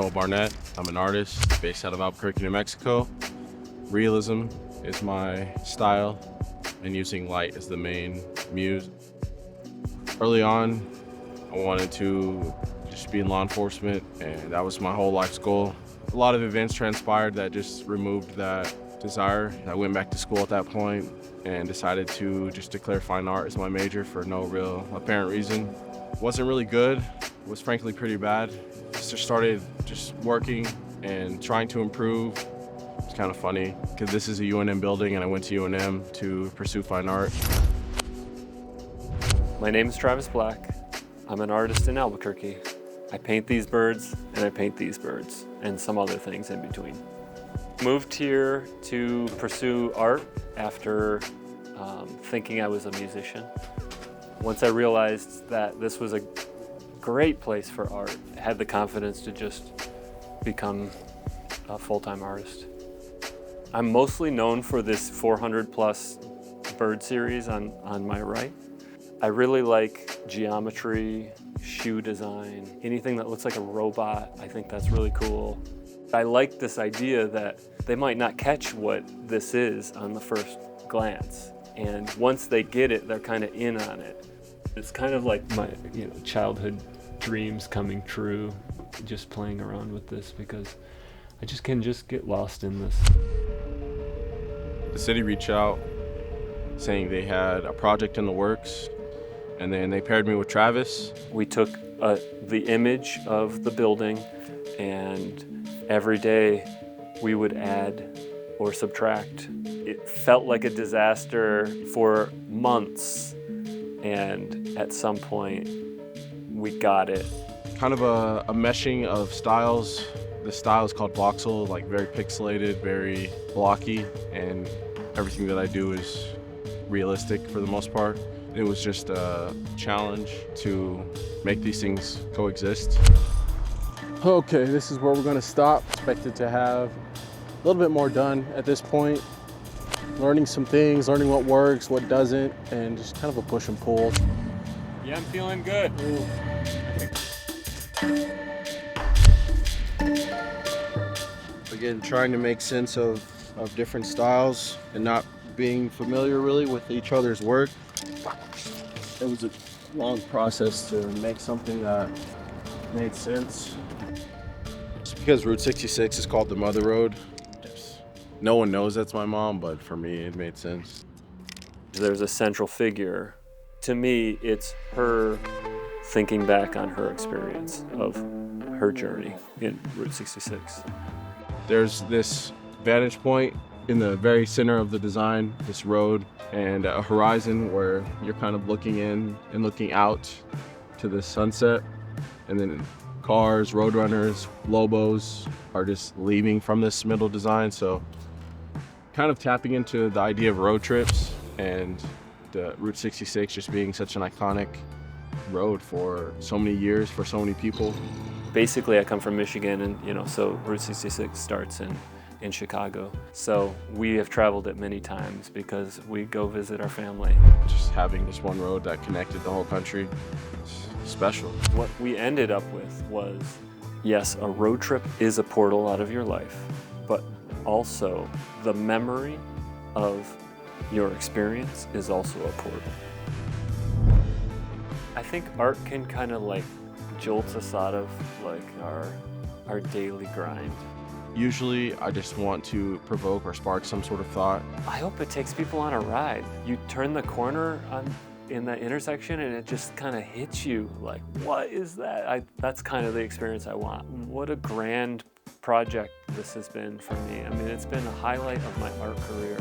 Barnett. I'm an artist based out of Albuquerque, New Mexico. Realism is my style, and using light as the main muse. Early on, I wanted to just be in law enforcement, and that was my whole life's goal. A lot of events transpired that just removed that desire. I went back to school at that point and decided to just declare fine art as my major for no real apparent reason. Wasn't really good, was frankly pretty bad. Just started just working and trying to improve. It's kind of funny because this is a UNM building and I went to UNM to pursue fine art. My name is Travis Black. I'm an artist in Albuquerque. I paint these birds and I paint these birds and some other things in between. Moved here to pursue art after thinking I was a musician. Once I realized that this was a great place for art, I had the confidence to just become a full-time artist. I'm mostly known for this 400-plus bird series on my right. I really like geometry, shoe design, anything that looks like a robot. I think that's really cool. I like this idea that they might not catch what this is on the first glance. And once they get it, they're kind of in on it. It's kind of like my childhood dreams coming true, just playing around with this because I can get lost in this. The city reached out saying they had a project in the works, and then they paired me with Travis. We took the image of the building, and every day we would add or subtract. It felt like a disaster for months, and at some point we got it. Kind of a meshing of styles. The style is called voxel, like very pixelated, very blocky, and everything that I do is realistic for the most part. It was just a challenge to make these things coexist. Okay, this is where we're gonna stop. Expected to have a little bit more done at this point. Learning some things, learning what works, what doesn't, and just kind of a push and pull. Yeah, I'm feeling good. Again, trying to make sense of different styles and not being familiar really with each other's work. It was a long process to make something that made sense. Just because Route 66 is called the Mother Road, no one knows that's my mom, but for me it made sense. There's a central figure. To me, it's her thinking back on her experience of her journey in Route 66. There's this vantage point in the very center of the design, this road, and a horizon where you're kind of looking in and looking out to the sunset, and then cars, roadrunners, lobos are just leaving from this middle design. So kind of tapping into the idea of road trips and the Route 66 just being such an iconic road for so many years, for so many people. Basically, I come from Michigan, and so Route 66 starts in Chicago. So we have traveled it many times because we go visit our family. Just having this one road that connected the whole country, it's special. What we ended up with was, yes, a road trip is a portal out of your life, but also the memory of your experience is also a portal. I think art can kind of jolt us out of our daily grind. Usually I just want to provoke or spark some sort of thought. I hope it takes people on a ride. You turn the corner in that intersection and it just kind of hits you like, what is that? That's kind of the experience I want. What a grand project this has been for me. I mean, it's been a highlight of my art career.